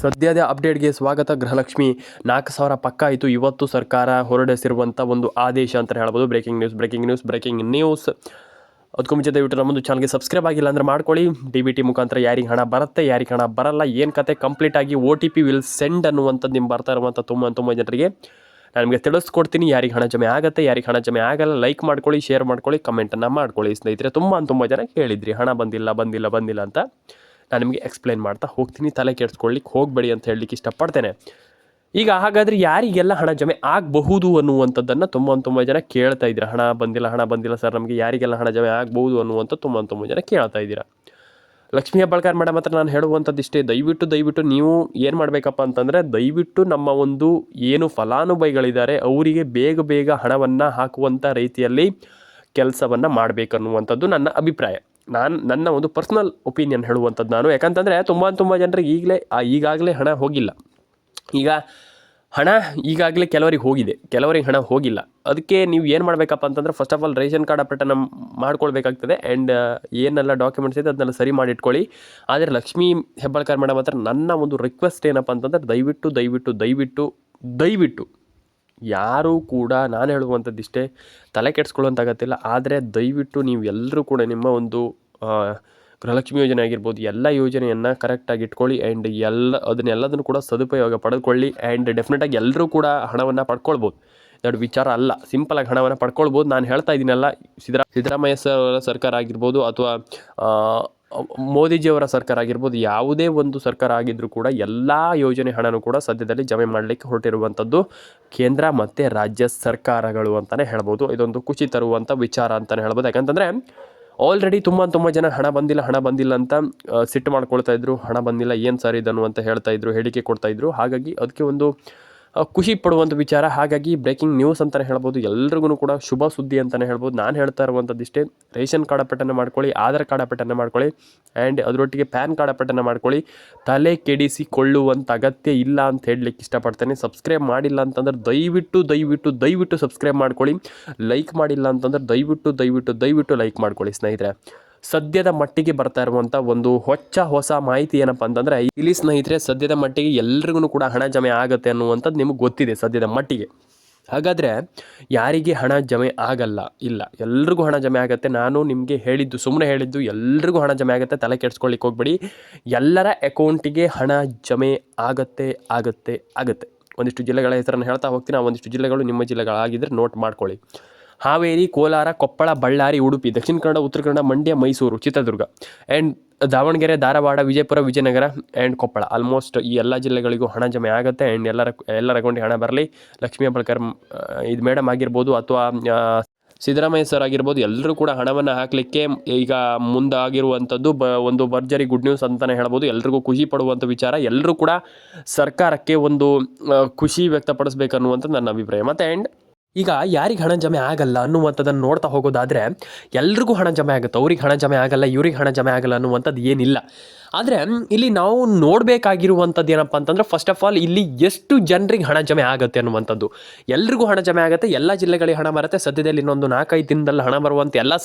ಸದ್ಯದ ಅಪ್ಡೇಟ್ಗೆ ಸ್ವಾಗತ. ಗೃಹಲಕ್ಷ್ಮಿ 4,000 ಪಕ್ಕ ಆಯಿತು. ಇವತ್ತು ಸರ್ಕಾರ ಹೊರಡಿಸಿರುವಂಥ ಒಂದು ಆದೇಶ ಅಂತ ಹೇಳ್ಬೋದು. Breaking news. ಅದಕ್ಕೂ ಮುಂಚೆ ದಯವಿಟ್ಟು ನಮ್ಮೊಂದು ಚಾನಲ್ಗೆ ಸಬ್ಸ್ಕ್ರೈಬ್ ಆಗಿಲ್ಲ ಅಂದರೆ ಮಾಡ್ಕೊಳ್ಳಿ. DBT ಮುಖಾಂತರ ಯಾರಿಗೆ ಹಣ ಬರುತ್ತೆ, ಯಾರಿಗೆ ಹಣ ಬರಲ್ಲ, ಏನು ಕತೆ ಕಂಪ್ಲೀಟಾಗಿ OTP ವಿಲ್ ಸೆಂಡ್ ಅನ್ನುವಂಥದ್ದು ನಿಮ್ಮ ಬರ್ತಾ ಇರುವಂಥ ತುಂಬ ಜನರಿಗೆ ನಾನು ನಿಮಗೆ ತಿಳಿಸ್ಕೊಡ್ತೀನಿ. ಯಾರಿಗೆ ಹಣ ಜಮೆ ಆಗುತ್ತೆ, ಯಾರಿಗೆ ಹಣ ಜಮೆ ಆಗಲ್ಲ. ಲೈಕ್ ಮಾಡ್ಕೊಳ್ಳಿ, ಶೇರ್ ಮಾಡ್ಕೊಳ್ಳಿ, ಕಮೆಂಟನ್ನು ಮಾಡ್ಕೊಳ್ಳಿ ಸ್ನೇಹಿತರೆ. ತುಂಬ ಜನ ಕೇಳಿದ್ರಿ ಹಣ ಬಂದಿಲ್ಲ ಅಂತ. ನಾನು ನಿಮಗೆ ಎಕ್ಸ್ಪ್ಲೈನ್ ಮಾಡ್ತಾ ಹೋಗ್ತೀನಿ. ತಲೆ ಕೆಡಿಸ್ಕೊಳ್ಳಿಕ್ಕೆ ಹೋಗಬೇಡಿ ಅಂತ ಹೇಳಲಿಕ್ಕೆ ಇಷ್ಟಪಡ್ತೇನೆ. ಈಗ ಹಾಗಾದರೆ ಯಾರಿಗೆಲ್ಲ ಹಣ ಜಮೆ ಆಗಬಹುದು ಅನ್ನುವಂಥದ್ದನ್ನು ತುಂಬ ಜನ ಕೇಳ್ತಾ ಇದ್ದೀರಾ. ಹಣ ಬಂದಿಲ್ಲ ಸರ್, ನಮಗೆ ಯಾರಿಗೆಲ್ಲ ಹಣ ಜಮೆ ಆಗಬಹುದು ಅನ್ನುವಂಥ ತುಂಬ ಜನ ಕೇಳ್ತಾ ಇದ್ದೀರಾ. ಲಕ್ಷ್ಮೀ ಹೆಬ್ಬಾಳ್ಕರ್ ಮೇಡಮ್ ಹತ್ರ ನಾನು ಹೇಳುವಂಥದ್ದು ಇಷ್ಟೇ, ದಯವಿಟ್ಟು ನೀವು ಏನು ಮಾಡಬೇಕಪ್ಪ ಅಂತಂದರೆ, ದಯವಿಟ್ಟು ನಮ್ಮ ಒಂದು ಏನು ಫಲಾನುಭವಿಗಳಿದ್ದಾರೆ ಅವರಿಗೆ ಬೇಗ ಹಣವನ್ನು ಹಾಕುವಂಥ ರೀತಿಯಲ್ಲಿ ಕೆಲಸವನ್ನು ಮಾಡಬೇಕನ್ನುವಂಥದ್ದು ನನ್ನ ಅಭಿಪ್ರಾಯ. ನನ್ನ ಒಂದು ಪರ್ಸ್ನಲ್ ಒಪಿನಿಯನ್ ಹೇಳುವಂಥದ್ದು ನಾನು. ಯಾಕಂತಂದರೆ ತುಂಬ ಜನರಿಗೆ ಈಗಾಗಲೇ ಹಣ ಹೋಗಿಲ್ಲ. ಈಗ ಹಣ ಈಗಾಗಲೇ ಕೆಲವರಿಗೆ ಹಣ ಹೋಗಿಲ್ಲ. ಅದಕ್ಕೆ ನೀವು ಏನು ಮಾಡಬೇಕಪ್ಪ ಅಂತಂದರೆ, first of all ration card ಅಪ್ಡೇಟನ್ನು ಮಾಡ್ಕೊಳ್ಬೇಕಾಗ್ತದೆ. ಆ್ಯಂಡ್ ಏನೆಲ್ಲ ಡಾಕ್ಯುಮೆಂಟ್ಸ್ ಇದೆ ಅದನ್ನೆಲ್ಲ ಸರಿ ಮಾಡಿಟ್ಕೊಳ್ಳಿ. ಆದರೆ ಲಕ್ಷ್ಮೀ ಹೆಬ್ಬಾಳ್ಕರ್ ಮೇಡಮ್ ಹತ್ರ ನನ್ನ ಒಂದು ರಿಕ್ವೆಸ್ಟ್ ಏನಪ್ಪ ಅಂತಂದರೆ, ದಯವಿಟ್ಟು ಯಾರೂ ಕೂಡ ನಾನು ಹೇಳುವಂಥದ್ದಿಷ್ಟೇ, ತಲೆ ಕೆಡಿಸ್ಕೊಳ್ಳೋಂತಾಗತ್ತಿಲ್ಲ. ಆದರೆ ದಯವಿಟ್ಟು ನೀವು ಎಲ್ಲರೂ ಕೂಡ ನಿಮ್ಮ ಒಂದು ಗೃಹಲಕ್ಷ್ಮಿ ಯೋಜನೆ ಆಗಿರ್ಬೋದು, ಎಲ್ಲ ಯೋಜನೆಯನ್ನು ಕರೆಕ್ಟಾಗಿ ಇಟ್ಕೊಳ್ಳಿ. ಆ್ಯಂಡ್ ಅದನ್ನೆಲ್ಲದನ್ನು ಕೂಡ ಸದುಪಯೋಗ ಪಡೆದುಕೊಳ್ಳಿ. ಆ್ಯಂಡ್ ಡೆಫಿನೆಟಾಗಿ ಎಲ್ಲರೂ ಕೂಡ ಹಣವನ್ನು ಪಡ್ಕೊಳ್ಬೋದು. ದೊಡ್ಡ ವಿಚಾರ ಅಲ್ಲ, ಸಿಂಪಲಾಗಿ ಹಣವನ್ನು ಪಡ್ಕೊಳ್ಬೋದು. ನಾನು ಹೇಳ್ತಾ ಇದ್ದೀನಲ್ಲ, ಸಿದ್ದರಾಮಯ್ಯ ಸರ್ಕಾರ ಆಗಿರ್ಬೋದು ಅಥವಾ ಮೋದಿಜಿಯವರ ಸರ್ಕಾರ ಆಗಿರ್ಬೋದು, ಯಾವುದೇ ಒಂದು ಸರ್ಕಾರ ಆಗಿದ್ದರೂ ಕೂಡ ಎಲ್ಲ ಯೋಜನೆ ಹಣನೂ ಕೂಡ ಸದ್ಯದಲ್ಲಿ ಜಮೆ ಮಾಡಲಿಕ್ಕೆ ಹೊರಟಿರುವಂಥದ್ದು ಕೇಂದ್ರ ಮತ್ತು ರಾಜ್ಯ ಸರ್ಕಾರಗಳು ಅಂತಲೇ ಹೇಳ್ಬೋದು. ಇದೊಂದು ಖುಷಿ ತರುವಂಥ ವಿಚಾರ ಅಂತಲೇ ಹೇಳ್ಬೋದು. ಯಾಕಂತಂದರೆ ಆಲ್ರೆಡಿ ತುಂಬ ಜನ ಹಣ ಬಂದಿಲ್ಲ ಅಂತ ಸಿಟ್ಟು ಮಾಡ್ಕೊಳ್ತಾ ಇದ್ರು. ಹಣ ಬಂದಿಲ್ಲ, ಏನು ಸರ್ ಇದನ್ನು ಅಂತ ಹೇಳ್ತಾಯಿದ್ರು, ಹೇಳಿಕೆ ಕೊಡ್ತಾಯಿದ್ರು. ಹಾಗಾಗಿ ಅದಕ್ಕೆ ಒಂದು ಖುಷಿ ಪಡುವಂಥ ವಿಚಾರ. ಹಾಗಾಗಿ ಬ್ರೇಕಿಂಗ್ ನ್ಯೂಸ್ ಅಂತಲೇ ಹೇಳ್ಬೋದು. ಎಲ್ರಿಗೂ ಕೂಡ ಶುಭ ಸುದ್ದಿ ಅಂತಲೇ ಹೇಳ್ಬೋದು. ನಾನು ಹೇಳ್ತಾ ಇರುವಂಥದ್ದಿಷ್ಟೇ, ರೇಷನ್ ಕಾರ್ಡ್ ಅಪ್ಡೇಟನ್ನು ಮಾಡ್ಕೊಳ್ಳಿ, ಆಧಾರ್ ಕಾರ್ಡ್ ಅಪ್ಡೇಟನ್ನು ಮಾಡ್ಕೊಳ್ಳಿ, ಆ್ಯಂಡ್ ಅದರೊಟ್ಟಿಗೆ ಪ್ಯಾನ್ ಕಾರ್ಡ್ ಅಪ್ಡೇಟನ್ನು ಮಾಡ್ಕೊಳ್ಳಿ. ತಲೆ ಕೆಡಿಸಿಕೊಳ್ಳುವಂಥ ಅಗತ್ಯ ಇಲ್ಲ ಅಂತ ಹೇಳಲಿಕ್ಕೆ ಇಷ್ಟಪಡ್ತೇನೆ. ಸಬ್ಸ್ಕ್ರೈಬ್ ಮಾಡಿಲ್ಲ ಅಂತಂದ್ರೆ ದಯವಿಟ್ಟು ಸಬ್ಸ್ಕ್ರೈಬ್ ಮಾಡ್ಕೊಳ್ಳಿ. ಲೈಕ್ ಮಾಡಿಲ್ಲ ಅಂತಂದ್ರೆ ದಯವಿಟ್ಟು ಲೈಕ್ ಮಾಡ್ಕೊಳ್ಳಿ ಸ್ನೇಹಿತರೆ. ಸದ್ಯದ ಮಟ್ಟಿಗೆ ಬರ್ತಾ ಇರುವಂಥ ಒಂದು ಹೊಸ ಮಾಹಿತಿ ಏನಪ್ಪ ಅಂತಂದರೆ, ಇಲ್ಲಿ ಸ್ನೇಹಿತರೆ ಸದ್ಯದ ಮಟ್ಟಿಗೆ ಎಲ್ರಿಗೂ ಕೂಡ ಹಣ ಜಮೆ ಆಗುತ್ತೆ ಅನ್ನುವಂಥದ್ದು ನಿಮಗೆ ಗೊತ್ತಿದೆ ಸದ್ಯದ ಮಟ್ಟಿಗೆ. ಹಾಗಾದರೆ ಯಾರಿಗೆ ಹಣ ಜಮೆ ಆಗಲ್ಲ? ಇಲ್ಲ, ಎಲ್ರಿಗೂ ಹಣ ಜಮೆ ಆಗುತ್ತೆ. ನಾನು ನಿಮಗೆ ಸುಮ್ಮನೆ ಹೇಳಿದ್ದು ಎಲ್ರಿಗೂ ಹಣ ಜಮೆ ಆಗುತ್ತೆ. ತಲೆ ಕೆಡಿಸ್ಕೊಳ್ಳಿಕ್ಕೆ ಹೋಗಬೇಡಿ. ಎಲ್ಲರ ಅಕೌಂಟಿಗೆ ಹಣ ಜಮೆ ಆಗುತ್ತೆ. ಒಂದಿಷ್ಟು ಜಿಲ್ಲೆಗಳ ಹೆಸರನ್ನು ಹೇಳ್ತಾ ಹೋಗ್ತೀನಿ. ಆ ಒಂದಿಷ್ಟು ಜಿಲ್ಲೆಗಳು ನಿಮ್ಮ ಜಿಲ್ಲೆಗಳಾಗಿದ್ದರೆ ನೋಟ್ ಮಾಡ್ಕೊಳ್ಳಿ. Haveri, Kolar, Koppal, Ballari, Udupi, Dakshina Kannada, Uttara Kannada, Mandya, Mysuru, Chitradurga, and Davanagere, Dharwad, Vijayapura, Vijayanagara and Koppal. Almost ಈ ಎಲ್ಲ ಜಿಲ್ಲೆಗಳಿಗೂ ಹಣ ಜಮೆ ಆಗುತ್ತೆ. ಆ್ಯಂಡ್ ಎಲ್ಲರ ಅಕೌಂಟಿಗೆ ಹಣ ಬರಲಿ. ಲಕ್ಷ್ಮೀ ಹೆಬ್ಬಾಳ್ಕರ್ ಇದು ಮೇಡಮ್ ಆಗಿರ್ಬೋದು ಅಥವಾ ಸಿದ್ದರಾಮಯ್ಯ ಸರ್ ಆಗಿರ್ಬೋದು, ಎಲ್ಲರೂ ಕೂಡ ಹಣವನ್ನು ಹಾಕಲಿಕ್ಕೆ ಈಗ ಮುಂದಾಗಿರುವಂಥದ್ದು ಒಂದು ಭರ್ಜರಿ ಗುಡ್ ನ್ಯೂಸ್ ಅಂತಲೇ ಹೇಳ್ಬೋದು. ಎಲ್ರಿಗೂ ಖುಷಿ ಪಡುವಂಥ ವಿಚಾರ. ಎಲ್ಲರೂ ಕೂಡ ಸರ್ಕಾರಕ್ಕೆ ಒಂದು ಖುಷಿ ವ್ಯಕ್ತಪಡಿಸ್ಬೇಕನ್ನುವಂಥದ್ದು ನನ್ನ ಅಭಿಪ್ರಾಯ. ಮತ್ತು ಆ್ಯಂಡ್ ಈಗ ಯಾರಿಗೆ ಹಣ ಜಮೆ ಆಗಲ್ಲ ಅನ್ನುವಂಥದ್ದನ್ನು ನೋಡ್ತಾ ಹೋಗೋದಾದರೆ, ಎಲ್ರಿಗೂ ಹಣ ಜಮೆ ಆಗುತ್ತೆ. ಅವ್ರಿಗೆ ಹಣ ಜಮೆ ಆಗಲ್ಲ, ಇವ್ರಿಗೆ ಹಣ ಜಮೆ ಆಗಲ್ಲ ಅನ್ನುವಂಥದ್ದು ಏನಿಲ್ಲ. ಆದರೆ ಇಲ್ಲಿ ನಾವು ನೋಡಬೇಕಾಗಿರುವಂಥದ್ದು ಏನಪ್ಪ ಅಂತಂದರೆ, ಫಸ್ಟ್ ಆಫ್ ಆಲ್ ಇಲ್ಲಿ ಎಷ್ಟು ಜನರಿಗೆ ಹಣ ಜಮೆ ಆಗುತ್ತೆ ಅನ್ನುವಂಥದ್ದು. ಎಲ್ರಿಗೂ ಹಣ ಜಮೆ ಆಗುತ್ತೆ, ಎಲ್ಲ ಜಿಲ್ಲೆಗಳಿಗೆ ಹಣ ಬರುತ್ತೆ. ಸದ್ಯದಲ್ಲಿ ಇನ್ನೊಂದು 4-5 ದಿನದಲ್ಲಿ ಹಣ ಬರುವಂಥ ಎಲ್ಲ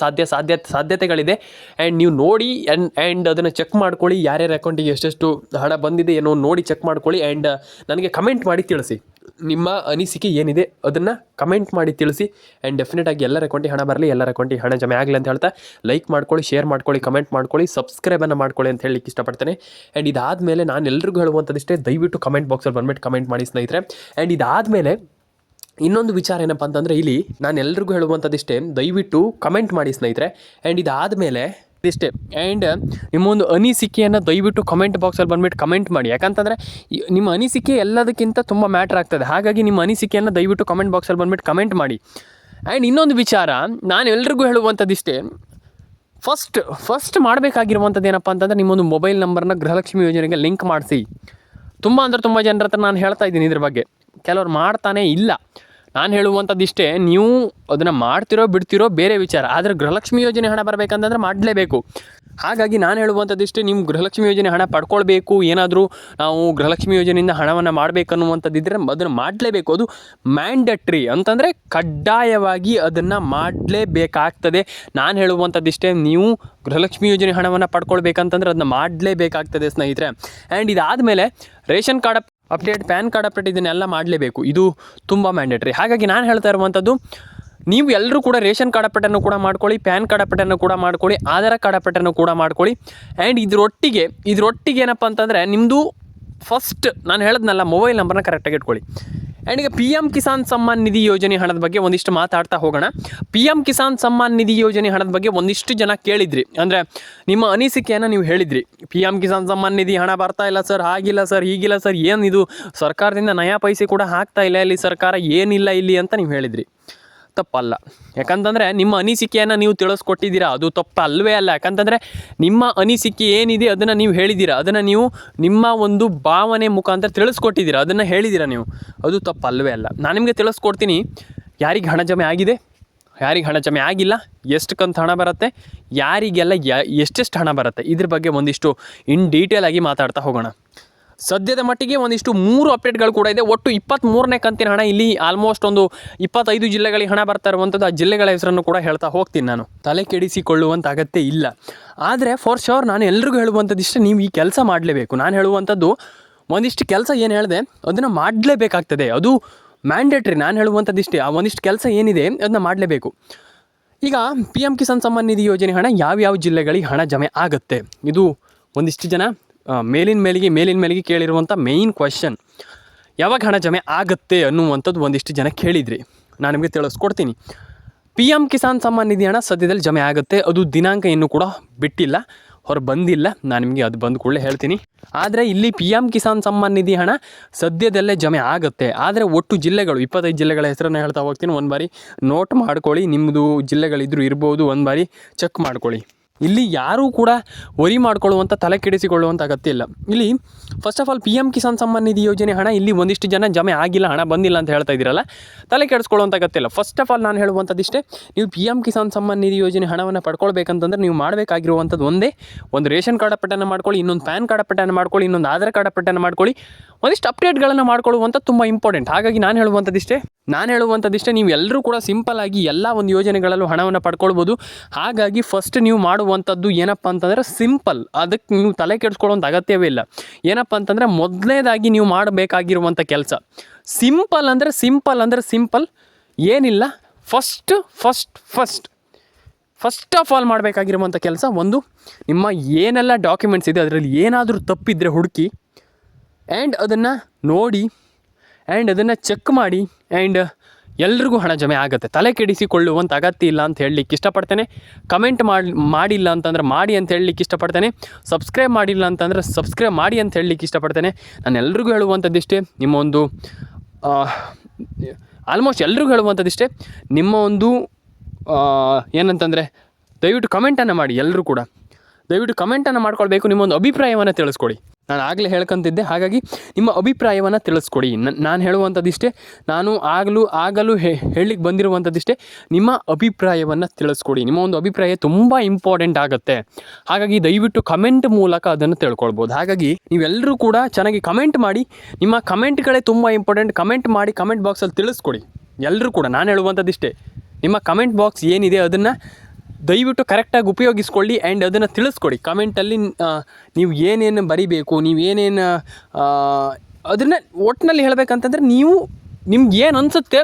ಸಾಧ್ಯತೆಗಳಿದೆ. ಆ್ಯಂಡ್ ನೀವು ನೋಡಿ ಆ್ಯಂಡ್ ಅದನ್ನು ಚೆಕ್ ಮಾಡ್ಕೊಳ್ಳಿ. ಯಾರ್ಯಾರ ಅಕೌಂಟಿಗೆ ಎಷ್ಟೆಷ್ಟು ಹಣ ಬಂದಿದೆ ಏನೋ ನೋಡಿ ಚೆಕ್ ಮಾಡ್ಕೊಳ್ಳಿ. ಆ್ಯಂಡ್ ನನಗೆ ಕಮೆಂಟ್ ಮಾಡಿ ತಿಳಿಸಿ, ನಿಮ್ಮ ಅನಿಸಿಕೆ ಏನಿದೆ ಅದನ್ನು ಕಮೆಂಟ್ ಮಾಡಿ ತಿಳಿಸಿ. ಆ್ಯಂಡ್ ಡೆಫಿನೆಟಾಗಿ ಎಲ್ಲರ ಅಕೌಂಟಿಗೆ ಹಣ ಬರಲಿ, ಎಲ್ಲರ ಅಕೌಂಟಿಗೆ ಹಣ ಜಮೆ ಆಗಲಿ ಅಂತ ಹೇಳ್ತಾ ಲೈಕ್ ಮಾಡ್ಕೊಳ್ಳಿ, ಶೇರ್ ಮಾಡ್ಕೊಳ್ಳಿ, ಕಮೆಂಟ್ ಮಾಡ್ಕೊಳ್ಳಿ, ಸಬ್ಸ್ಕ್ರೈಬನ್ನು ಮಾಡ್ಕೊಳ್ಳಿ ಅಂತ ಹೇಳಲಿಕ್ಕೆ ಇಷ್ಟಪಡ್ತೇನೆ. ಆ್ಯಂಡ್ ಇದಾದಮೇಲೆ ನಾನು ಎಲ್ರಿಗೂ ಹೇಳುವಂಥದ್ದಿಷ್ಟೇ, ದಯವಿಟ್ಟು ಕಮೆಂಟ್ ಬಾಕ್ಸಲ್ಲಿ ಬಂದ್ಬಿಟ್ಟು ಕಮೆಂಟ್ ಮಾಡಿ ಸ್ನೇಹಿತರೆ. ಆ್ಯಂಡ್ ಇದಾದಮೇಲೆ ಇನ್ನೊಂದು ವಿಚಾರ ಏನಪ್ಪ ಅಂತಂದರೆ, ಇಲ್ಲಿ ನಾನು ಎಲ್ರಿಗೂ ಹೇಳುವಂಥದ್ದಿಷ್ಟೇ, ದಯವಿಟ್ಟು ಕಮೆಂಟ್ ಮಾಡಿ ಸ್ನೇಹಿತರೆ. ಆ್ಯಂಡ್ ಇದಾದಮೇಲೆ ಇಷ್ಟೇ. ಆ್ಯಂಡ್ ನಿಮ್ಮೊಂದು ಅನಿಸಿಕೆಯನ್ನು ದಯವಿಟ್ಟು ಕಮೆಂಟ್ ಬಾಕ್ಸಲ್ಲಿ ಬಂದುಬಿಟ್ಟು ಕಮೆಂಟ್ ಮಾಡಿ. ಯಾಕಂತಂದರೆ ನಿಮ್ಮ ಅನಿಸಿಕೆ ಎಲ್ಲದಕ್ಕಿಂತ ತುಂಬ ಮ್ಯಾಟ್ರ್ ಆಗ್ತದೆ. ಹಾಗಾಗಿ ನಿಮ್ಮ ಅನಿಸಿಕೆಯನ್ನು ದಯವಿಟ್ಟು ಕಮೆಂಟ್ ಬಾಕ್ಸಲ್ಲಿ ಬಂದುಬಿಟ್ಟು ಕಮೆಂಟ್ ಮಾಡಿ. ಆ್ಯಂಡ್ ಇನ್ನೊಂದು ವಿಚಾರ ನಾನು ಎಲ್ರಿಗೂ ಹೇಳುವಂಥದ್ದಿಷ್ಟೇ, ಫಸ್ಟ್ ಮಾಡಬೇಕಾಗಿರುವಂಥದ್ದು ಏನಪ್ಪ ಅಂತಂದರೆ, ನಿಮ್ಮೊಂದು ಮೊಬೈಲ್ ನಂಬರ್ನ ಗೃಹಲಕ್ಷ್ಮಿ ಯೋಜನೆಗೆ ಲಿಂಕ್ ಮಾಡಿಸಿ. ತುಂಬ ಜನರ ಹತ್ರ ನಾನು ಹೇಳ್ತಾ ಇದ್ದೀನಿ ಇದ್ರ ಬಗ್ಗೆ. ಕೆಲವ್ರು ಮಾಡ್ತಾನೇ ಇಲ್ಲ. ನಾನು ಹೇಳುವಂಥದ್ದಿಷ್ಟೇ, ನೀವು ಅದನ್ನು ಮಾಡ್ತಿರೋ ಬಿಡ್ತಿರೋ ಬೇರೆ ವಿಚಾರ. ಆದರೆ ಗೃಹಲಕ್ಷ್ಮಿ ಯೋಜನೆ ಹಣ ಬರಬೇಕಂತಂದ್ರೆ ಮಾಡಲೇಬೇಕು. ಹಾಗಾಗಿ ನಾನು ಹೇಳುವಂಥದ್ದಿಷ್ಟೇ, ನೀವು ಗೃಹಲಕ್ಷ್ಮಿ ಯೋಜನೆ ಹಣ ಪಡ್ಕೊಳ್ಬೇಕು, ಏನಾದರೂ ನಾವು ಗೃಹಲಕ್ಷ್ಮಿ ಯೋಜನೆಯಿಂದ ಹಣವನ್ನು ಮಾಡಬೇಕನ್ನುವಂಥದ್ದಿದ್ದರೆ ಅದನ್ನು ಮಾಡಲೇಬೇಕು. ಅದು ಮ್ಯಾಂಡಟ್ರಿ ಅಂತಂದರೆ ಕಡ್ಡಾಯವಾಗಿ ಅದನ್ನು ಮಾಡಲೇಬೇಕಾಗ್ತದೆ. ನಾನು ಹೇಳುವಂಥದ್ದಿಷ್ಟೇ, ನೀವು ಗೃಹಲಕ್ಷ್ಮಿ ಯೋಜನೆ ಹಣವನ್ನು ಪಡ್ಕೊಳ್ಬೇಕಂತಂದ್ರೆ ಅದನ್ನ ಮಾಡಲೇಬೇಕಾಗ್ತದೆ ಸ್ನೇಹಿತರೆ. ಆ್ಯಂಡ್ ಇದಾದಮೇಲೆ ration card update, PAN card update ಇದನ್ನೆಲ್ಲ ಮಾಡಲೇಬೇಕು. ಇದು ತುಂಬ ಮ್ಯಾಂಡೇಟ್ರಿ. ಹಾಗಾಗಿ ನಾನು ಹೇಳ್ತಾ ಇರುವಂಥದ್ದು, ನೀವು ಎಲ್ಲರೂ ಕೂಡ ರೇಷನ್ ಕಾರ್ಡ್ ಅಪ್ಡೇಟನ್ನು ಕೂಡ ಮಾಡ್ಕೊಳ್ಳಿ, ಪ್ಯಾನ್ ಕಾರ್ಡ್ ಅಪ್ಡೇಟನ್ನು ಕೂಡ ಮಾಡ್ಕೊಳ್ಳಿ, ಆಧಾರ್ ಕಾರ್ಡ್ ಅಪ್ಡೇಟನ್ನು ಕೂಡ ಮಾಡ್ಕೊಳ್ಳಿ. ಆ್ಯಂಡ್ ಇದರೊಟ್ಟಿಗೆ ಏನಪ್ಪ ಅಂತಂದರೆ ನಿಮ್ಮದು ಫಸ್ಟ್ ನಾನು ಹೇಳಿದ್ನಲ್ಲ ಮೊಬೈಲ್ ನಂಬರ್ನ ಕರೆಕ್ಟಾಗಿ ಇಟ್ಕೊಳ್ಳಿ. ಆ್ಯಂಡ್ ಈಗ PM ಕಿಸಾನ್ ಸಮ್ಮಾನ್ ನಿಧಿ ಯೋಜನೆ ಹಣದ ಬಗ್ಗೆ ಒಂದಿಷ್ಟು ಮಾತಾಡ್ತಾ ಹೋಗೋಣ. PM ಕಿಸಾನ್ ಸಮ್ಮಾನ್ ನಿಧಿ ಯೋಜನೆ ಹಣದ ಬಗ್ಗೆ ಒಂದಿಷ್ಟು ಜನ ಕೇಳಿದ್ರಿ, ಅಂದರೆ ನಿಮ್ಮ ಅನಿಸಿಕೆಯನ್ನು ನೀವು ಹೇಳಿದ್ರಿ. PM ಕಿಸಾನ್ ಸಮ್ಮಾನ್ ನಿಧಿ ಹಣ ಬರ್ತಾ ಇಲ್ಲ ಸರ್, ಹಾಗಿಲ್ಲ ಸರ್, ಹೀಗಿಲ್ಲ ಸರ್, ಏನಿದು ಸರ್ಕಾರದಿಂದ ನಯಾ ಪೈಸೆ ಕೂಡ ಹಾಕ್ತಾ ಇಲ್ಲ, ಇಲ್ಲಿ ಸರ್ಕಾರ ಏನಿಲ್ಲ ಇಲ್ಲಿ ಅಂತ ನೀವು ಹೇಳಿದ್ರಿ. ತಪ್ಪಲ್ಲ. ಯಾಕಂತಂದರೆ ನಿಮ್ಮ ಅನಿಸಿಕೆಯನ್ನು ನೀವು ತಿಳಿಸ್ಕೊಟ್ಟಿದ್ದೀರಾ, ಅದು ತಪ್ಪಲ್ವೇ ಅಲ್ಲ. ಯಾಕಂತಂದರೆ ನಿಮ್ಮ ಅನಿಸಿಕೆ ಏನಿದೆ ಅದನ್ನು ನೀವು ಹೇಳಿದ್ದೀರಾ, ಅದನ್ನು ನೀವು ನಿಮ್ಮ ಒಂದು ಭಾವನೆ ಮುಖಾಂತರ ತಿಳಿಸ್ಕೊಟ್ಟಿದ್ದೀರಾ, ಅದನ್ನು ಹೇಳಿದ್ದೀರಾ ನೀವು, ಅದು ತಪ್ಪಲ್ವೇ ಅಲ್ಲ. ನಾನು ನಿಮಗೆ ತಿಳಿಸ್ಕೊಡ್ತೀನಿ, ಯಾರಿಗೆ ಹಣ ಜಮೆ ಆಗಿದೆ, ಯಾರಿಗೆ ಹಣ ಜಮೆ ಆಗಿಲ್ಲ, ಎಷ್ಟು ಕಂತು ಹಣ ಬರುತ್ತೆ, ಯಾರಿಗೆಲ್ಲ ಎಷ್ಟೆಷ್ಟು ಹಣ ಬರುತ್ತೆ, ಇದ್ರ ಬಗ್ಗೆ ಒಂದಿಷ್ಟು ಇನ್ ಡೀಟೇಲ್ ಆಗಿ ಮಾತಾಡ್ತಾ ಹೋಗೋಣ. ಸದ್ಯದ ಮಟ್ಟಿಗೆ ಒಂದಿಷ್ಟು 3 ಅಪ್ಡೇಟ್ಗಳು ಕೂಡ ಇದೆ. ಒಟ್ಟು 23ನೇ ಕಂತಿನ ಹಣ ಇಲ್ಲಿ ಆಲ್ಮೋಸ್ಟ್ ಒಂದು 25 ಜಿಲ್ಲೆಗಳಿಗೆ ಹಣ ಬರ್ತಾ ಇರುವಂಥದ್ದು. ಆ ಜಿಲ್ಲೆಗಳ ಹೆಸರನ್ನು ಕೂಡ ಹೇಳ್ತಾ ಹೋಗ್ತೀನಿ. ನಾನು ತಲೆ ಕೆಡಿಸಿಕೊಳ್ಳುವಂಥ ಅಗತ್ಯ ಇಲ್ಲ. ಆದರೆ ಫಾರ್ ಶೋರ್ ನಾನು ಎಲ್ರಿಗೂ ಹೇಳುವಂಥದ್ದು ಇಷ್ಟೇ, ನೀವು ಈ ಕೆಲಸ ಮಾಡಲೇಬೇಕು. ನಾನು ಹೇಳುವಂಥದ್ದು ಒಂದಿಷ್ಟು ಕೆಲಸ ಏನು ಹೇಳಿದೆ ಅದನ್ನು ಮಾಡಲೇಬೇಕಾಗ್ತದೆ, ಅದು ಮ್ಯಾಂಡೇಟ್ರಿ. ನಾನು ಹೇಳುವಂಥದ್ದು ಇಷ್ಟೇ, ಆ ಒಂದಿಷ್ಟು ಕೆಲಸ ಏನಿದೆ ಅದನ್ನ ಮಾಡಲೇಬೇಕು. ಈಗ PM ಕಿಸಾನ್ ಸಮ್ಮಾನ್ ನಿಧಿ ಯೋಜನೆ ಹಣ ಯಾವ್ಯಾವ ಜಿಲ್ಲೆಗಳಿಗೆ ಹಣ ಜಮೆ ಆಗುತ್ತೆ, ಇದು ಒಂದಿಷ್ಟು ಜನ ಮೇಲಿನ ಮೇಲಿಗೆ ಕೇಳಿರುವಂಥ ಮೇಯ್ನ್ ಕ್ವಶನ್. ಯಾವಾಗ ಹಣ ಜಮೆ ಆಗುತ್ತೆ ಅನ್ನುವಂಥದ್ದು ಒಂದಿಷ್ಟು ಜನ ಕೇಳಿದ್ರಿ, ನಾನು ನಿಮಗೆ ತಿಳಿಸ್ಕೊಡ್ತೀನಿ. PM ಕಿಸಾನ್ ಸಮ್ಮಾನ್ ನಿಧಿ ಹಣ ಸದ್ಯದಲ್ಲಿ ಜಮೆ ಆಗುತ್ತೆ. ಅದು ದಿನಾಂಕ ಇನ್ನೂ ಕೂಡ ಬಿಟ್ಟಿಲ್ಲ, ಬಂದಿಲ್ಲ. ನಾನು ನಿಮಗೆ ಅದು ಬಂದ ಕೂಡಲೇ ಹೇಳ್ತೀನಿ. ಆದರೆ ಇಲ್ಲಿ PM ಕಿಸಾನ್ ಸಮ್ಮಾನ್ ನಿಧಿ ಹಣ ಸದ್ಯದಲ್ಲೇ ಜಮೆ ಆಗುತ್ತೆ. ಆದರೆ ಒಟ್ಟು ಜಿಲ್ಲೆಗಳು 25 ಜಿಲ್ಲೆಗಳ ಹೆಸರನ್ನು ಹೇಳ್ತಾ ಹೋಗ್ತೀನಿ. ಒಂದು ಬಾರಿ ನೋಟ್ ಮಾಡ್ಕೊಳ್ಳಿ, ನಿಮ್ಮದು ಜಿಲ್ಲೆಗಳಿದ್ರೂ ಇರ್ಬೋದು, ಒಂದು ಬಾರಿ ಚೆಕ್ ಮಾಡ್ಕೊಳ್ಳಿ. ಇಲ್ಲಿ ಯಾರೂ ಕೂಡ ವರಿ ಮಾಡ್ಕೊಳ್ಳುವಂಥ, ತಲೆ ಕೆಡಿಸಿಕೊಳ್ಳುವಂಥ ಅಗತ್ಯ ಇಲ್ಲ. ಇಲ್ಲಿ first of all PM Kisan Samman Nidhi ಯೋಜನೆ ಹಣ ಇಲ್ಲಿ ಒಂದಿಷ್ಟು ಜನ ಜಮೆ ಆಗಿಲ್ಲ, ಹಣ ಬಂದಿಲ್ಲ ಅಂತ ಹೇಳ್ತಾ ಇದ್ದೀರಲ್ಲ, ತಲೆ ಕೆಡಿಸ್ಕೊಳ್ಳುವಂಥ ಅಗತ್ಯ ಇಲ್ಲ. ಫಸ್ಟ್ ಆಫ್ ಆಲ್ ನಾನು ಹೇಳುವಂಥದ್ದಿಷ್ಟೇ, ನೀವು PM ಕಿಸಾನ್ ಸಮ್ಮಾನ್ ನಿಧಿ ಯೋಜನೆ ಹಣವನ್ನು ಪಡ್ಕೊಳ್ಬೇಕಂತಂದ್ರೆ ನೀವು ಮಾಡಬೇಕಾಗಿರುವಂಥದ್ದು ಒಂದು ರೇಷನ್ ಕಾರ್ಡ್ ಅಪ್ಡೇಟನ್ನು ಮಾಡ್ಕೊಳ್ಳಿ, ಇನ್ನೊಂದು ಪ್ಯಾನ್ ಕಾರ್ಡ್ ಅಪ್ಡೇಟನ್ನು ಮಾಡ್ಕೊಳ್ಳಿ, ಇನ್ನೊಂದು ಆಧಾರ್ ಕಾರ್ಡ್ ಅಪ್ಡೇಟನ್ನು ಮಾಡ್ಕೊಳ್ಳಿ. ಒಂದಿಷ್ಟು ಅಪ್ಡೇಟ್ಗಳನ್ನು ಮಾಡ್ಕೊಳ್ಳುವಂಥ ತುಂಬ ಇಂಪಾರ್ಟೆಂಟ್. ಹಾಗಾಗಿ ನಾನು ಹೇಳುವಂಥದ್ದಿಷ್ಟೇ, ನೀವು ಎಲ್ಲರೂ ಕೂಡ ಸಿಂಪಲ್ ಆಗಿ ಎಲ್ಲ ಒಂದು ಯೋಜನೆಗಳಲ್ಲೂ ಹಣವನ್ನು ಪಡ್ಕೊಳ್ಬೋದು. ಹಾಗಾಗಿ ಫಸ್ಟ್ ನೀವು ಮಾಡುವಂಥದ್ದು ಏನಪ್ಪ ಅಂತಂದರೆ ಸಿಂಪಲ್, ಅದಕ್ಕೆ ನೀವು ತಲೆ ಕೆಡಿಸ್ಕೊಳ್ಳುವಂಥ ಅಗತ್ಯವೇ ಇಲ್ಲ. ಏನಪ್ಪ ಅಂತಂದರೆ ಮೊದಲನೇದಾಗಿ ನೀವು ಮಾಡಬೇಕಾಗಿರುವಂಥ ಕೆಲಸ ಸಿಂಪಲ್ ಏನಿಲ್ಲ. ಫಸ್ಟ್ ಆಫ್ ಆಲ್ ಮಾಡಬೇಕಾಗಿರುವಂಥ ಕೆಲಸ, ಒಂದು ನಿಮ್ಮ ಏನೆಲ್ಲ ಡಾಕ್ಯುಮೆಂಟ್ಸ್ ಇದೆ ಅದರಲ್ಲಿ ಏನಾದರೂ ತಪ್ಪಿದ್ರೆ ಹುಡುಕಿ, ಆ್ಯಂಡ್ ಅದನ್ನು ನೋಡಿ, ಆ್ಯಂಡ್ ಅದನ್ನು ಚೆಕ್ ಮಾಡಿ, ಆ್ಯಂಡ್ ಎಲ್ರಿಗೂ ಹಣ ಜಮೆ ಆಗುತ್ತೆ. ತಲೆ ಕೆಡಿಸಿಕೊಳ್ಳುವಂಥ ಅಗತ್ಯ ಇಲ್ಲ ಅಂತ ಹೇಳಲಿಕ್ಕೆ ಇಷ್ಟಪಡ್ತೇನೆ. ಕಮೆಂಟ್ ಮಾಡಿಲ್ಲ ಅಂತಂದ್ರೆ ಮಾಡಿ ಅಂತ ಹೇಳಲಿಕ್ಕೆ ಇಷ್ಟಪಡ್ತೇನೆ. ಸಬ್ಸ್ಕ್ರೈಬ್ ಮಾಡಿಲ್ಲ ಅಂತಂದರೆ ಸಬ್ಸ್ಕ್ರೈಬ್ ಮಾಡಿ ಅಂತ ಹೇಳಲಿಕ್ಕೆ ಇಷ್ಟಪಡ್ತೇನೆ. ನಾನು ಎಲ್ರಿಗೂ ಹೇಳುವಂಥದ್ದಿಷ್ಟೇ, ನಿಮ್ಮ ಒಂದು ಆಲ್ಮೋಸ್ಟ್ ಎಲ್ರಿಗೂ ಹೇಳುವಂಥದ್ದಿಷ್ಟೇ, ನಿಮ್ಮ ಒಂದು ಏನಂತಂದರೆ ದಯವಿಟ್ಟು ಕಮೆಂಟನ್ನು ಮಾಡಿ. ಎಲ್ಲರೂ ಕೂಡ ದಯವಿಟ್ಟು ಕಮೆಂಟನ್ನು ಮಾಡ್ಕೊಳ್ಬೇಕು, ನಿಮ್ಮೊಂದು ಅಭಿಪ್ರಾಯವನ್ನು ತಿಳಿಸ್ಕೊಡಿ. ನಾನು ಆಗಲೇ ಹೇಳ್ಕೊಂತಿದ್ದೆ, ಹಾಗಾಗಿ ನಿಮ್ಮ ಅಭಿಪ್ರಾಯವನ್ನು ತಿಳಿಸ್ಕೊಡಿ. ನಾನು ಹೇಳುವಂಥದ್ದಿಷ್ಟೇ, ನಾನು ಆಗಲೂ ಹೇಳಲಿಕ್ಕೆ ಬಂದಿರುವಂಥದ್ದಿಷ್ಟೇ, ನಿಮ್ಮ ಅಭಿಪ್ರಾಯವನ್ನು ತಿಳಿಸ್ಕೊಡಿ. ನಿಮ್ಮ ಒಂದು ಅಭಿಪ್ರಾಯ ತುಂಬ ಇಂಪಾರ್ಟೆಂಟ್ ಆಗುತ್ತೆ. ಹಾಗಾಗಿ ದಯವಿಟ್ಟು ಕಮೆಂಟ್ ಮೂಲಕ ಅದನ್ನು ತಿಳ್ಕೊಳ್ಬೋದು. ಹಾಗಾಗಿ ನೀವೆಲ್ಲರೂ ಕೂಡ ಚೆನ್ನಾಗಿ ಕಮೆಂಟ್ ಮಾಡಿ, ನಿಮ್ಮ ಕಮೆಂಟ್ಗಳೇ ತುಂಬ ಇಂಪಾರ್ಟೆಂಟ್. ಕಮೆಂಟ್ ಮಾಡಿ, ಕಮೆಂಟ್ ಬಾಕ್ಸಲ್ಲಿ ತಿಳಿಸ್ಕೊಡಿ. ಎಲ್ಲರೂ ಕೂಡ ನಾನು ಹೇಳುವಂಥದ್ದಿಷ್ಟೇ, ನಿಮ್ಮ ಕಮೆಂಟ್ ಬಾಕ್ಸ್ ಏನಿದೆ ಅದನ್ನು ದಯವಿಟ್ಟು ಕರೆಕ್ಟಾಗಿ ಉಪಯೋಗಿಸ್ಕೊಳ್ಳಿ, ಆ್ಯಂಡ್ ಅದನ್ನು ತಿಳಿಸ್ಕೊಡಿ. ಕಮೆಂಟಲ್ಲಿ ನೀವು ಏನೇನು ಬರಿಬೇಕು, ನೀವೇನೇನು ಅದನ್ನು ಒಟ್ಟಿನಲ್ಲಿ ಹೇಳಬೇಕಂತಂದರೆ ನಿಮ್ಗೆ ಏನು ಅನಿಸುತ್ತೆ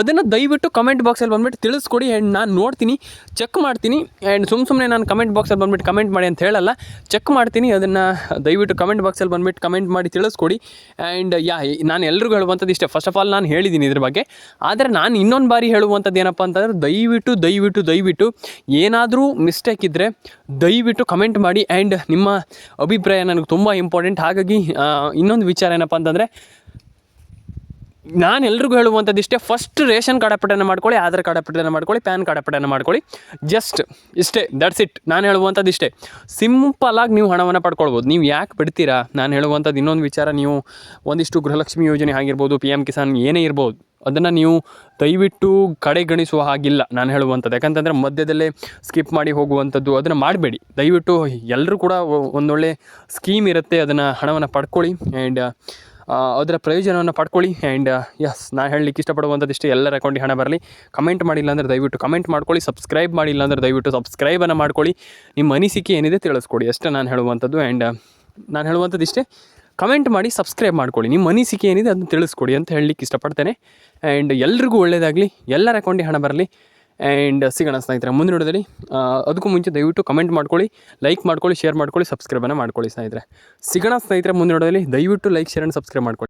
ಅದನ್ನು ದಯವಿಟ್ಟು ಕಮೆಂಟ್ ಬಾಕ್ಸಲ್ಲಿ ಬಂದುಬಿಟ್ಟು ತಿಳಿಸ್ಕೊಡಿ. ಆ್ಯಂಡ್ ನಾನು ನೋಡ್ತೀನಿ, ಚೆಕ್ ಮಾಡ್ತೀನಿ. ಆ್ಯಂಡ್ ಸುಮ್ಮನೆ ನಾನು ಕಮೆಂಟ್ ಬಾಕ್ಸಲ್ಲಿ ಬಂದುಬಿಟ್ಟು ಕಮೆಂಟ್ ಮಾಡಿ ಅಂತ ಹೇಳಲ್ಲ, ಚೆಕ್ ಮಾಡ್ತೀನಿ. ಅದನ್ನು ದಯವಿಟ್ಟು ಕಮೆಂಟ್ ಬಾಕ್ಸಲ್ಲಿ ಬಂದುಬಿಟ್ಟು ಕಮೆಂಟ್ ಮಾಡಿ ತಿಳಿಸ್ಕೊಡಿ. ಆ್ಯಂಡ್ ನಾನು ಎಲ್ರಿಗೂ ಹೇಳುವಂಥದ್ದು ಇಷ್ಟೇ. ಫಸ್ಟ್ ಆಫ್ ಆಲ್ ನಾನು ಹೇಳಿದ್ದೀನಿ ಇದ್ರ ಬಗ್ಗೆ, ಆದರೆ ನಾನು ಇನ್ನೊಂದು ಬಾರಿ ಹೇಳುವಂಥದ್ದು ಏನಪ್ಪ ಅಂತಂದರೆ ದಯವಿಟ್ಟು ಏನಾದರೂ ಮಿಸ್ಟೇಕ್ ಇದ್ದರೆ ದಯವಿಟ್ಟು ಕಮೆಂಟ್ ಮಾಡಿ. ಆ್ಯಂಡ್ ನಿಮ್ಮ ಅಭಿಪ್ರಾಯ ನನಗೆ ತುಂಬ ಇಂಪಾರ್ಟೆಂಟ್. ಹಾಗಾಗಿ ಇನ್ನೊಂದು ವಿಚಾರ ಏನಪ್ಪ ಅಂತಂದರೆ, ನಾನು ಎಲ್ರಿಗೂ ಹೇಳುವಂಥದ್ದು ಇಷ್ಟೇ, ಫಸ್ಟ್ ರೇಷನ್ ಕಾರ್ಡ್ ಅಪ್ಡೇಟನ್ನು ಮಾಡ್ಕೊಳ್ಳಿ, ಆಧಾರ್ ಕಾರ್ಡ್ ಅಪ್ಡೇಟನ್ನು ಮಾಡ್ಕೊಳ್ಳಿ, ಪ್ಯಾನ್ ಕಾರ್ಡ್ ಅಪ್ಡೇಟನ್ನು ಮಾಡ್ಕೊಳ್ಳಿ. ಜಸ್ಟ್ ಇಷ್ಟೇ, ದಟ್ಸ್ ಇಟ್. ನಾನು ಹೇಳುವಂಥದ್ದು ಇಷ್ಟೇ. ಸಿಂಪಲಾಗಿ ನೀವು ಹಣವನ್ನು ಪಡ್ಕೊಳ್ಬೋದು. ನೀವು ಯಾಕೆ ಬಿಡ್ತೀರಾ? ನಾನು ಹೇಳುವಂಥದ್ದು ಇನ್ನೊಂದು ವಿಚಾರ, ನೀವು ಒಂದಿಷ್ಟು ಗೃಹಲಕ್ಷ್ಮಿ ಯೋಜನೆ ಆಗಿರ್ಬೋದು, PM ಕಿಸಾನ್ ಏನೇ ಇರ್ಬೋದು, ಅದನ್ನು ನೀವು ದಯವಿಟ್ಟು ಕಡೆಗಣಿಸುವ ಹಾಗಿಲ್ಲ ನಾನು ಹೇಳುವಂಥದ್ದು. ಯಾಕಂತಂದರೆ ಮಧ್ಯದಲ್ಲೇ ಸ್ಕಿಪ್ ಮಾಡಿ ಹೋಗುವಂಥದ್ದು ಅದನ್ನು ಮಾಡಬೇಡಿ ದಯವಿಟ್ಟು. ಎಲ್ಲರೂ ಕೂಡ ಒಂದೊಳ್ಳೆ ಸ್ಕೀಮ್ ಇರುತ್ತೆ, ಅದನ್ನು ಹಣವನ್ನು ಪಡ್ಕೊಳ್ಳಿ ಆ್ಯಂಡ್ ಅದರ ಪ್ರಯೋಜನವನ್ನು ಪಡ್ಕೊಳ್ಳಿ. ಆ್ಯಂಡ್ ಯಸ್, ನಾನು ಹೇಳಲಿಕ್ಕೆ ಇಷ್ಟಪಡುವಂಥದ್ದು ಇಷ್ಟೇ. ಎಲ್ಲರ ಅಕೌಂಟಿಗೆ ಹಣ ಬರಲಿ. ಕಮೆಂಟ್ ಮಾಡಿಲ್ಲ ಅಂದರೆ ದಯವಿಟ್ಟು ಕಮೆಂಟ್ ಮಾಡ್ಕೊಳ್ಳಿ. ಸಬ್ಸ್ಕ್ರೈಬ್ ಮಾಡಿಲ್ಲ ಅಂದರೆ ದಯವಿಟ್ಟು ಸಬ್ಸ್ಕ್ರೈಬನ್ನು ಮಾಡ್ಕೊಳ್ಳಿ. ನಿಮ್ಮ ಅನಿಸಿಕೆ ಏನಿದೆ ತಿಳಿಸ್ಕೊಡಿ ಅಷ್ಟೇ ನಾನು ಹೇಳುವಂಥದ್ದು. ಆ್ಯಂಡ್ ನಾನು ಹೇಳುವಂಥದ್ದು ಇಷ್ಟೇ, ಕಮೆಂಟ್ ಮಾಡಿ, ಸಬ್ಸ್ಕ್ರೈಬ್ ಮಾಡ್ಕೊಳ್ಳಿ. ನಿಮ್ಮ ಅನಿಸಿಕೆ ಏನಿದೆ ಅದನ್ನು ತಿಳಿಸ್ಕೊಡಿ ಅಂತ ಹೇಳಲಿಕ್ಕೆ ಇಷ್ಟಪಡ್ತೇನೆ. ಆ್ಯಂಡ್ ಎಲ್ರಿಗೂ ಒಳ್ಳೆಯದಾಗಲಿ, ಎಲ್ಲರ ಅಕೌಂಟಿಗೆ ಹಣ ಬರಲಿ. ಆ್ಯಂಡ್ ಸಿಗೋಣ ಸ್ನೇಹಿತರೆ ಮುಂದಿನ ವಿಡಿಯೋದಲ್ಲಿ. ಅದಕ್ಕೂ ಮುಂಚೆ ದಯವಿಟ್ಟು ಕಮೆಂಟ್ ಮಾಡ್ಕೊಳ್ಳಿ, ಲೈಕ್ ಮಾಡ್ಕೊಳ್ಳಿ, ಶೇರ್ ಮಾಡ್ಕೊಳ್ಳಿ, ಸಬ್ಸ್ಕ್ರೈಬನ್ನು ಮಾಡ್ಕೊಳ್ಳಿ ಸ್ನೇಹಿತರೆ. ಸಿಗೋಣ ಸ್ನೇಹಿತರೆ ಮುಂದಿನ ವಿಡಿಯೋದಲ್ಲಿ. ದಯವಿಟ್ಟು ಲೈಕ್, ಶೇರ್ ಆ್ಯಂಡ್ ಸಬ್ಸ್ಕ್ರೈಬ್ ಮಾಡ್ಕೊಳ್ಳಿ.